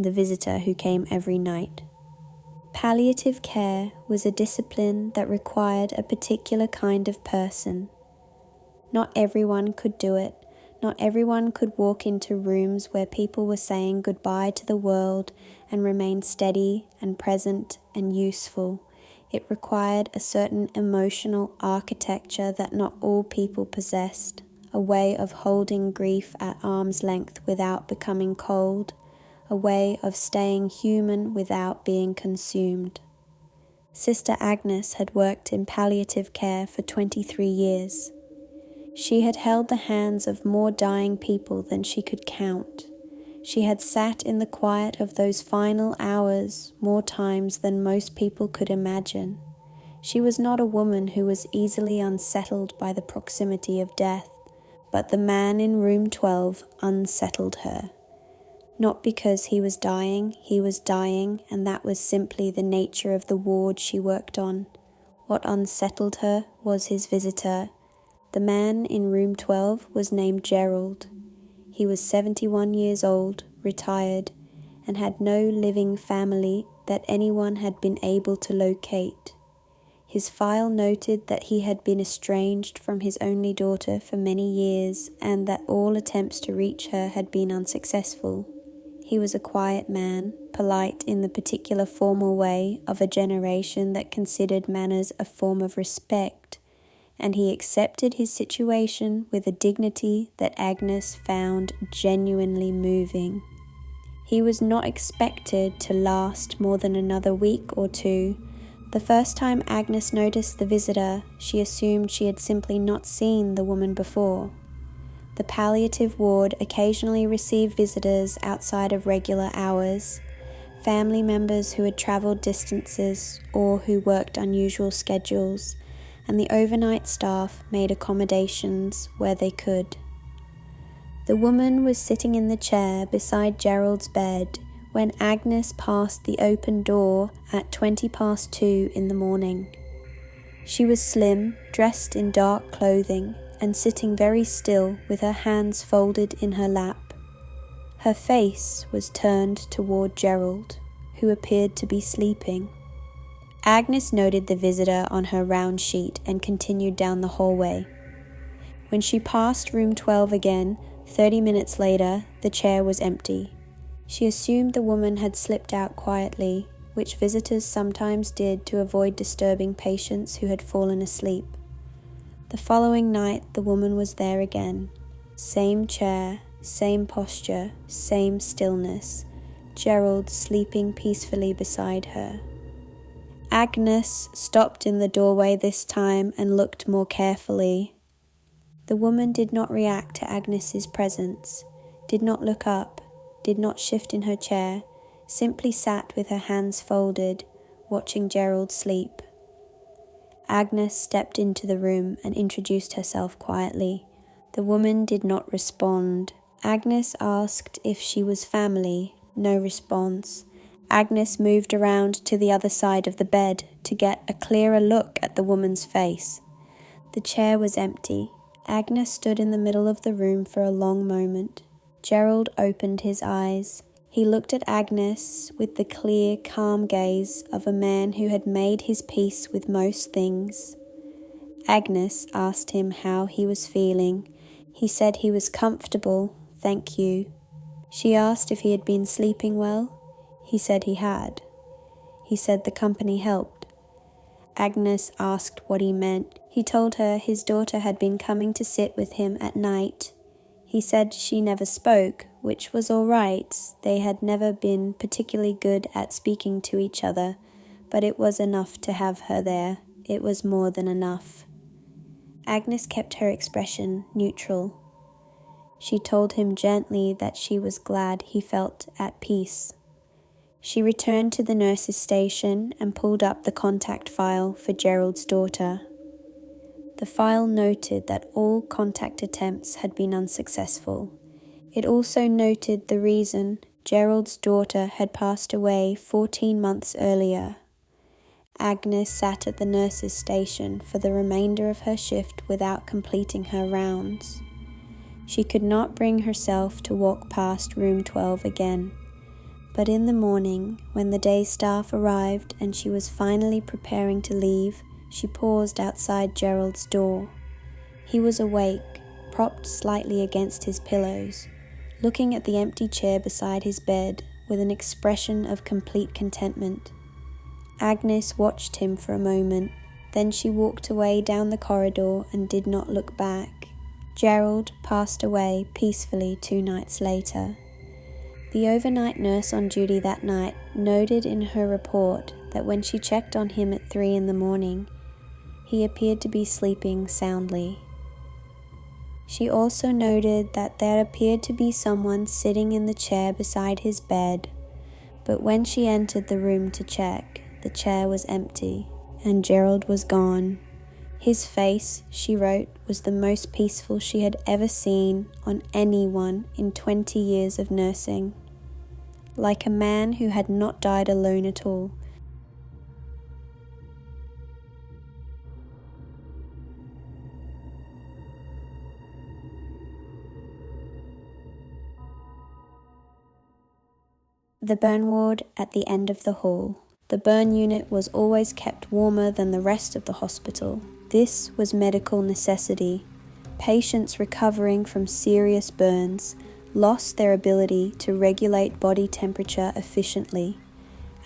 the visitor who came every night. Palliative care was a discipline that required a particular kind of person. Not everyone could do it. Not everyone could walk into rooms where people were saying goodbye to the world and remain steady and present and useful. It required a certain emotional architecture that not all people possessed, a way of holding grief at arm's length without becoming cold, a way of staying human without being consumed. Sister Agnes had worked in palliative care for 23 years. She had held the hands of more dying people than she could count. She had sat in the quiet of those final hours more times than most people could imagine. She was not a woman who was easily unsettled by the proximity of death, but the man in room 12 unsettled her. Not because he was dying, and that was simply the nature of the ward she worked on. What unsettled her was his visitor. The man in room 12 was named Gerald. He was 71 years old, retired, and had no living family that anyone had been able to locate. His file noted that he had been estranged from his only daughter for many years and that all attempts to reach her had been unsuccessful. He was a quiet man, polite in the particular formal way of a generation that considered manners a form of respect, and he accepted his situation with a dignity that Agnes found genuinely moving. He was not expected to last more than another week or two. The first time Agnes noticed the visitor, she assumed she had simply not seen the woman before. The palliative ward occasionally received visitors outside of regular hours, family members who had travelled distances or who worked unusual schedules, and the overnight staff made accommodations where they could. The woman was sitting in the chair beside Gerald's bed when Agnes passed the open door at 2:20 in the morning. She was slim, dressed in dark clothing, and sitting very still with her hands folded in her lap. Her face was turned toward Gerald, who appeared to be sleeping. Agnes noted the visitor on her round sheet and continued down the hallway. When she passed room 12 again, 30 minutes later, the chair was empty. She assumed the woman had slipped out quietly, which visitors sometimes did to avoid disturbing patients who had fallen asleep. The following night, the woman was there again. Same chair, same posture, same stillness. Gerald sleeping peacefully beside her. Agnes stopped in the doorway this time and looked more carefully. The woman did not react to Agnes's presence, did not look up, did not shift in her chair, simply sat with her hands folded, watching Gerald sleep. Agnes stepped into the room and introduced herself quietly. The woman did not respond. Agnes asked if she was family. No response. Agnes moved around to the other side of the bed to get a clearer look at the woman's face. The chair was empty. Agnes stood in the middle of the room for a long moment. Gerald opened his eyes. He looked at Agnes with the clear, calm gaze of a man who had made his peace with most things. Agnes asked him how he was feeling. He said he was comfortable, thank you. She asked if he had been sleeping well. He said he had. He said the company helped. Agnes asked what he meant. He told her his daughter had been coming to sit with him at night. He said she never spoke, which was all right. They had never been particularly good at speaking to each other, but it was enough to have her there. It was more than enough. Agnes kept her expression neutral. She told him gently that she was glad he felt at peace. She returned to the nurse's station and pulled up the contact file for Gerald's daughter. The file noted that all contact attempts had been unsuccessful. It also noted the reason Gerald's daughter had passed away 14 months earlier. Agnes sat at the nurse's station for the remainder of her shift without completing her rounds. She could not bring herself to walk past room 12 again. But in the morning, when the day staff arrived and she was finally preparing to leave, she paused outside Gerald's door. He was awake, propped slightly against his pillows, looking at the empty chair beside his bed with an expression of complete contentment. Agnes watched him for a moment, then she walked away down the corridor and did not look back. Gerald passed away peacefully 2 nights later. The overnight nurse on duty that night noted in her report that when she checked on him at 3 in the morning, he appeared to be sleeping soundly. She also noted that there appeared to be someone sitting in the chair beside his bed, but when she entered the room to check, the chair was empty and Gerald was gone. His face, she wrote, was the most peaceful she had ever seen on anyone in 20 years of nursing. Like a man who had not died alone at all. The burn ward at the end of the hall. The burn unit was always kept warmer than the rest of the hospital. This was medical necessity. Patients recovering from serious burns lost their ability to regulate body temperature efficiently,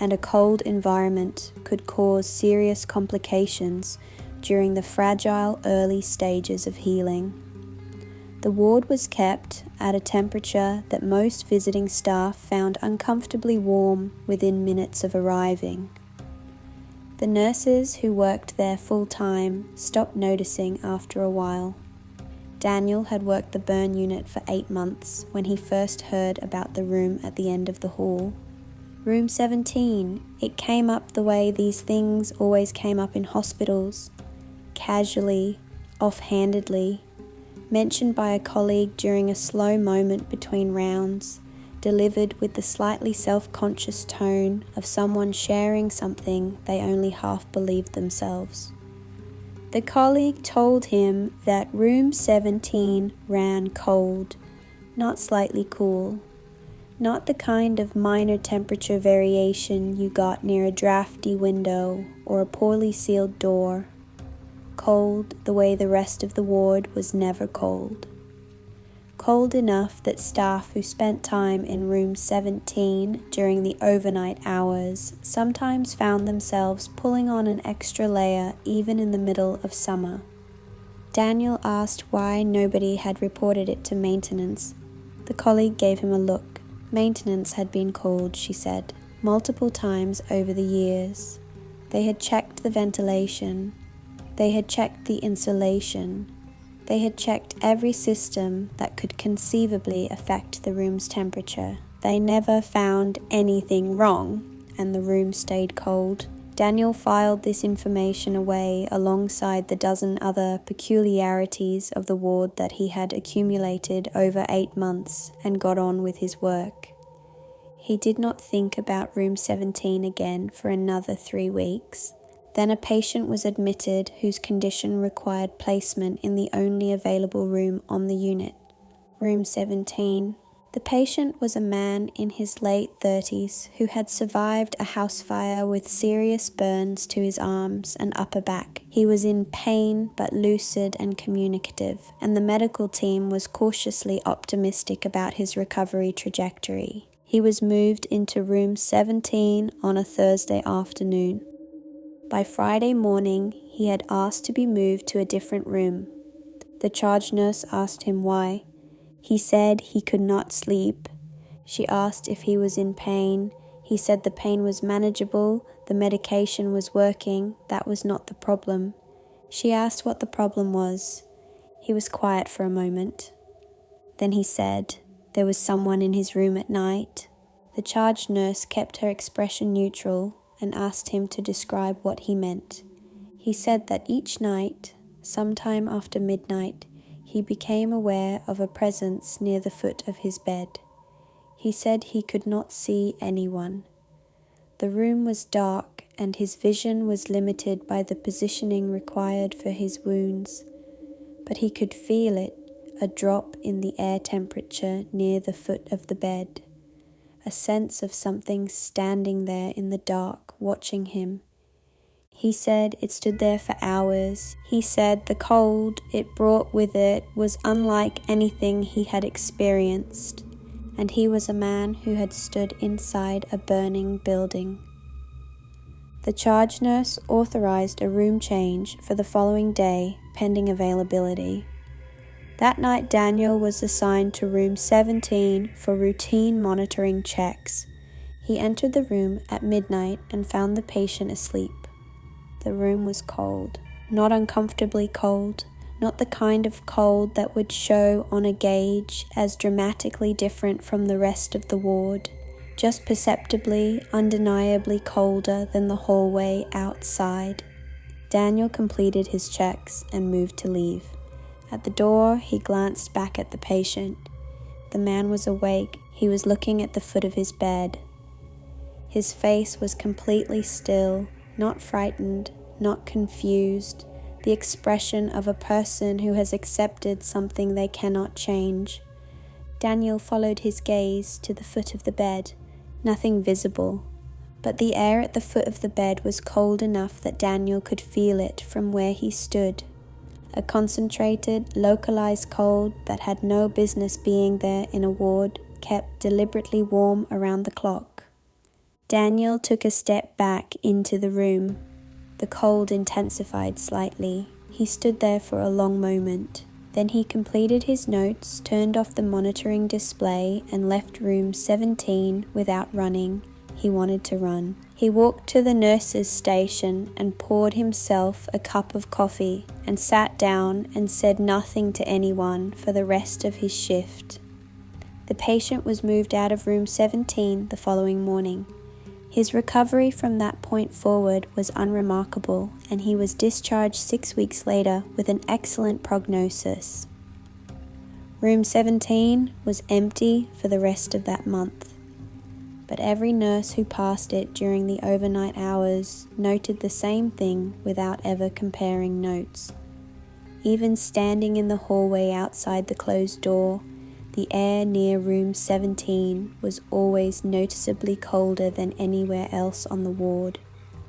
and a cold environment could cause serious complications during the fragile early stages of healing. The ward was kept at a temperature that most visiting staff found uncomfortably warm within minutes of arriving. The nurses who worked there full-time stopped noticing after a while. Daniel had worked the burn unit for 8 months when he first heard about the room at the end of the hall. Room 17, it came up the way these things always came up in hospitals, casually, offhandedly, mentioned by a colleague during a slow moment between rounds, delivered with the slightly self-conscious tone of someone sharing something they only half believed themselves. The colleague told him that room 17 ran cold, not slightly cool, not the kind of minor temperature variation you got near a drafty window or a poorly sealed door. Cold the way the rest of the ward was never cold. Cold enough that staff who spent time in room 17 during the overnight hours sometimes found themselves pulling on an extra layer even in the middle of summer. Daniel asked why nobody had reported it to maintenance. The colleague gave him a look. Maintenance had been called, she said, multiple times over the years. They had checked the ventilation. They had checked the insulation. They had checked every system that could conceivably affect the room's temperature. They never found anything wrong, and the room stayed cold. Daniel filed this information away alongside the dozen other peculiarities of the ward that he had accumulated over 8 months and got on with his work. He did not think about room 17 again for another 3 weeks. Then a patient was admitted whose condition required placement in the only available room on the unit, room 17. The patient was a man in his late 30s who had survived a house fire with serious burns to his arms and upper back. He was in pain but lucid and communicative, and the medical team was cautiously optimistic about his recovery trajectory. He was moved into room 17 on a Thursday afternoon. By Friday morning, he had asked to be moved to a different room. The charge nurse asked him why. He said he could not sleep. She asked if he was in pain. He said the pain was manageable, the medication was working, that was not the problem. She asked what the problem was. He was quiet for a moment. Then he said there was someone in his room at night. The charge nurse kept her expression neutral and asked him to describe what he meant. He said that each night, sometime after midnight, he became aware of a presence near the foot of his bed. He said he could not see anyone. The room was dark and his vision was limited by the positioning required for his wounds, but he could feel it, a drop in the air temperature near the foot of the bed, a sense of something standing there in the dark, watching him. He said it stood there for hours. He said the cold it brought with it was unlike anything he had experienced, and he was a man who had stood inside a burning building. The charge nurse authorized a room change for the following day, pending availability. That night, Daniel was assigned to room 17 for routine monitoring checks. He entered the room at midnight and found the patient asleep. The room was cold, not uncomfortably cold, not the kind of cold that would show on a gauge as dramatically different from the rest of the ward, just perceptibly, undeniably colder than the hallway outside. Daniel completed his checks and moved to leave. At the door, he glanced back at the patient. The man was awake. He was looking at the foot of his bed. His face was completely still, not frightened, not confused, the expression of a person who has accepted something they cannot change. Daniel followed his gaze to the foot of the bed. Nothing visible, but the air at the foot of the bed was cold enough that Daniel could feel it from where he stood. A concentrated, localized cold that had no business being there in a ward, kept deliberately warm around the clock. Daniel took a step back into the room. The cold intensified slightly. He stood there for a long moment. Then he completed his notes, turned off the monitoring display, and left room 17 without running. He wanted to run. He walked to the nurse's station and poured himself a cup of coffee and sat down and said nothing to anyone for the rest of his shift. The patient was moved out of room 17 the following morning. His recovery from that point forward was unremarkable, and he was discharged 6 weeks later with an excellent prognosis. Room 17 was empty for the rest of that month, but every nurse who passed it during the overnight hours noted the same thing without ever comparing notes. Even standing in the hallway outside the closed door, the air near room 17 was always noticeably colder than anywhere else on the ward.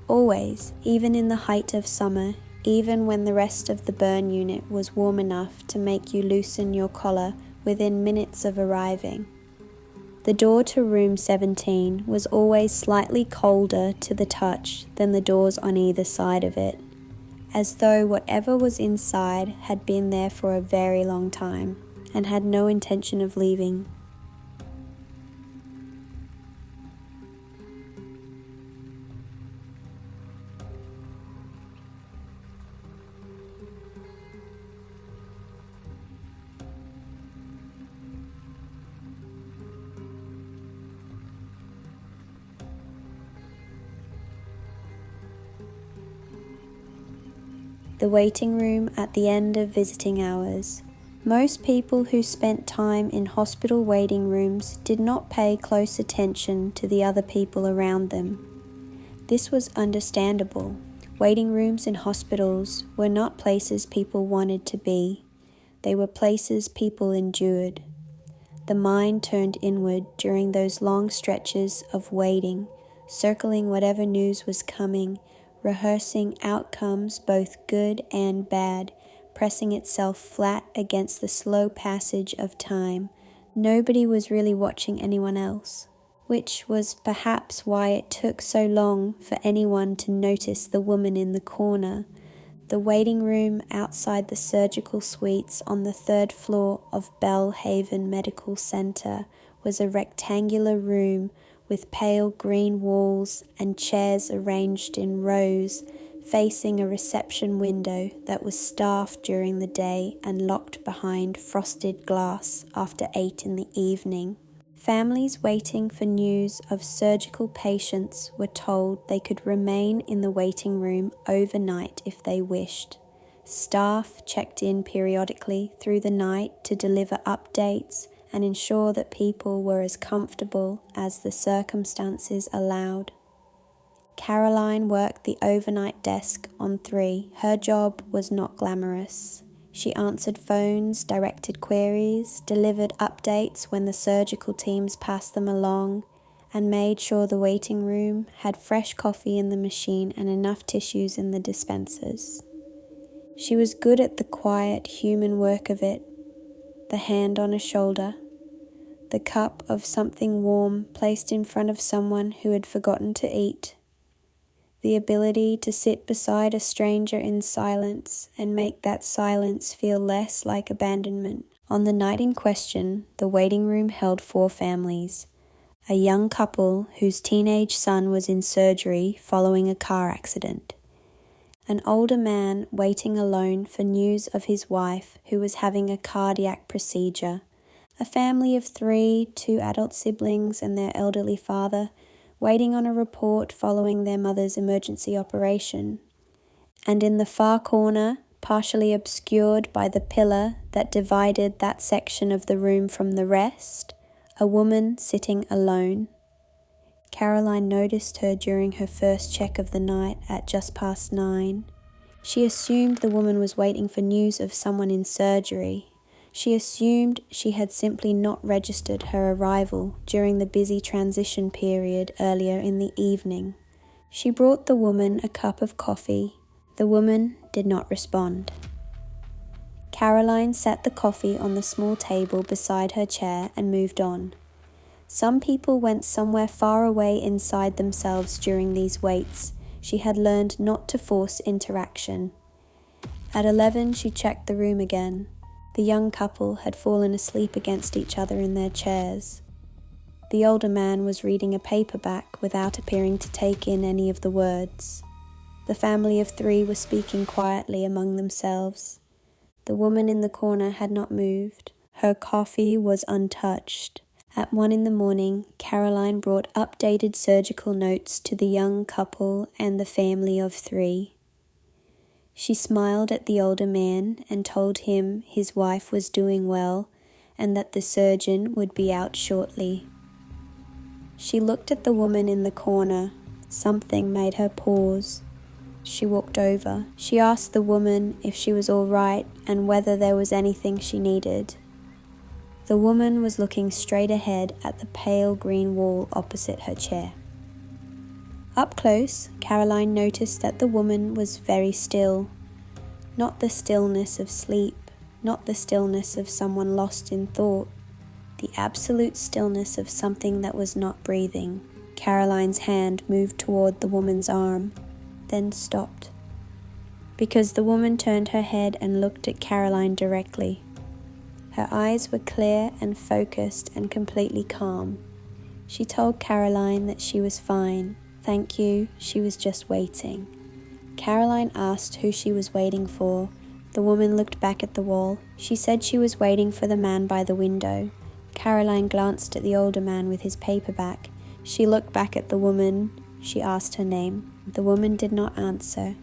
Always, even in the height of summer, even when the rest of the burn unit was warm enough to make you loosen your collar within minutes of arriving. The door to room 17 was always slightly colder to the touch than the doors on either side of it, as though whatever was inside had been there for a very long time and had no intention of leaving. The waiting room at the end of visiting hours. Most people who spent time in hospital waiting rooms did not pay close attention to the other people around them. This was understandable. Waiting rooms in hospitals were not places people wanted to be. They were places people endured. The mind turned inward during those long stretches of waiting, circling whatever news was coming, rehearsing outcomes both good and bad, pressing itself flat against the slow passage of time. Nobody was really watching anyone else, which was perhaps why it took so long for anyone to notice the woman in the corner. The waiting room outside the surgical suites on the 3rd floor of Belhaven Medical Center was a rectangular room with pale green walls and chairs arranged in rows, facing a reception window that was staffed during the day and locked behind frosted glass after 8 in the evening. Families waiting for news of surgical patients were told they could remain in the waiting room overnight if they wished. Staff checked in periodically through the night to deliver updates and ensure that people were as comfortable as the circumstances allowed. Caroline worked the overnight desk on 3. Her job was not glamorous. She answered phones, directed queries, delivered updates when the surgical teams passed them along. and made sure the waiting room had fresh coffee in the machine and enough tissues in the dispensers. She was good at the quiet human work of it, the hand on a shoulder, the cup of something warm placed in front of someone who had forgotten to eat, the ability to sit beside a stranger in silence and make that silence feel less like abandonment. On the night in question, the waiting room held 4 families. A young couple whose teenage son was in surgery following a car accident. An older man waiting alone for news of his wife who was having a cardiac procedure. A family of 3, 2 adult siblings and their elderly father, waiting on a report following their mother's emergency operation. And in the far corner, partially obscured by the pillar that divided that section of the room from the rest, a woman sitting alone. Caroline noticed her during her first check of the night at just past 9. She assumed the woman was waiting for news of someone in surgery. She assumed she had simply not registered her arrival during the busy transition period earlier in the evening. She brought the woman a cup of coffee. The woman did not respond. Caroline set the coffee on the small table beside her chair and moved on. Some people went somewhere far away inside themselves during these waits. She had learned not to force interaction. At 11, she checked the room again. The young couple had fallen asleep against each other in their chairs. The older man was reading a paperback without appearing to take in any of the words. The family of 3 were speaking quietly among themselves. The woman in the corner had not moved. Her coffee was untouched. At 1 in the morning, Caroline brought updated surgical notes to the young couple and the family of 3. She smiled at the older man and told him his wife was doing well and that the surgeon would be out shortly. She looked at the woman in the corner. Something made her pause. She walked over. She asked the woman if she was all right and whether there was anything she needed. The woman was looking straight ahead at the pale green wall opposite her chair. Up close, Caroline noticed that the woman was very still. Not the stillness of sleep, not the stillness of someone lost in thought, the absolute stillness of something that was not breathing. Caroline's hand moved toward the woman's arm, then stopped, because the woman turned her head and looked at Caroline directly. Her eyes were clear and focused and completely calm. She told Caroline that she was fine. Thank you, she was just waiting. Caroline asked who she was waiting for. The woman looked back at the wall. She said she was waiting for the man by the window. Caroline glanced at the older man with his paperback. She looked back at the woman. She asked her name. The woman did not answer.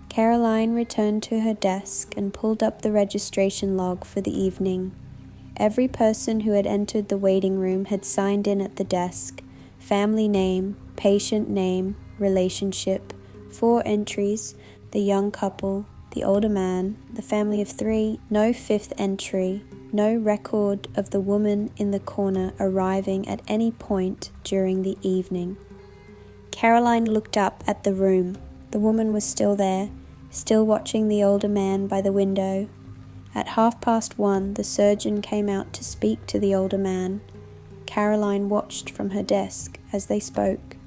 Caroline returned to her desk and pulled up the registration log for the evening. Every person who had entered the waiting room had signed in at the desk. Family name, patient name, relationship, 4 entries, the young couple, the older man, the family of 3, no 5th entry, no record of the woman in the corner arriving at any point during the evening. Caroline looked up at the room. The woman was still there, still watching the older man by the window. At 1:30, the surgeon came out to speak to the older man. Caroline watched from her desk as they spoke.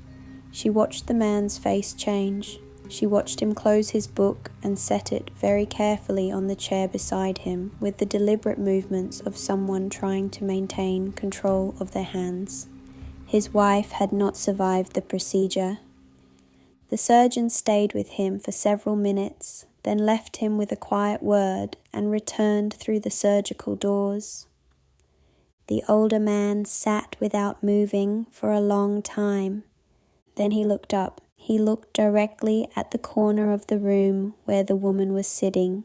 She watched the man's face change. She watched him close his book and set it very carefully on the chair beside him with the deliberate movements of someone trying to maintain control of their hands. His wife had not survived the procedure. The surgeon stayed with him for several minutes, then left him with a quiet word and returned through the surgical doors. The older man sat without moving for a long time. Then he looked up. He looked directly at the corner of the room where the woman was sitting.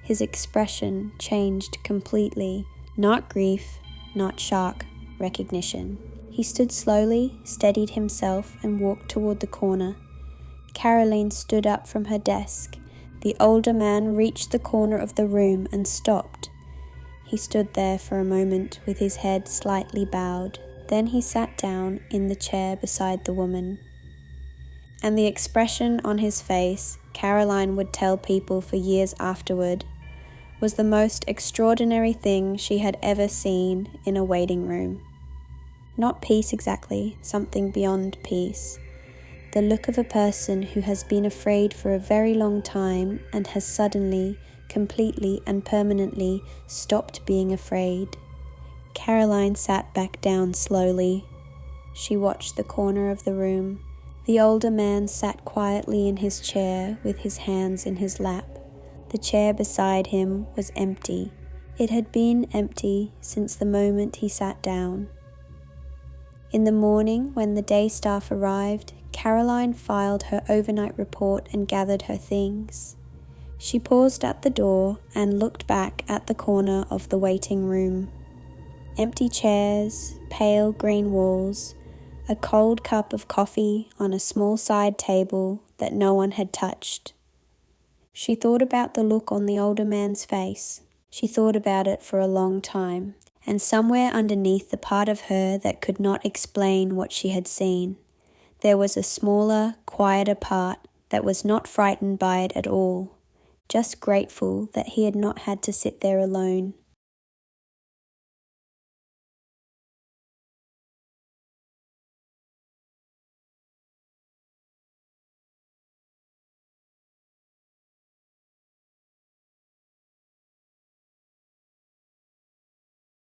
His expression changed completely. Not grief, not shock, recognition. He stood slowly, steadied himself, and walked toward the corner. Caroline stood up from her desk. The older man reached the corner of the room and stopped. He stood there for a moment with his head slightly bowed. Then he sat down in the chair beside the woman. And the expression on his face, Caroline would tell people for years afterward, was the most extraordinary thing she had ever seen in a waiting room. Not peace exactly, something beyond peace. The look of a person who has been afraid for a very long time and has suddenly, completely and permanently stopped being afraid. Caroline sat back down slowly. She watched the corner of the room. The older man sat quietly in his chair with his hands in his lap. The chair beside him was empty. It had been empty since the moment he sat down. In the morning, when the day staff arrived, Caroline filed her overnight report and gathered her things. She paused at the door and looked back at the corner of the waiting room. Empty chairs, pale green walls, a cold cup of coffee on a small side table that no one had touched. She thought about the look on the older man's face. She thought about it for a long time, and somewhere underneath the part of her that could not explain what she had seen, there was a smaller, quieter part that was not frightened by it at all, just grateful that he had not had to sit there alone.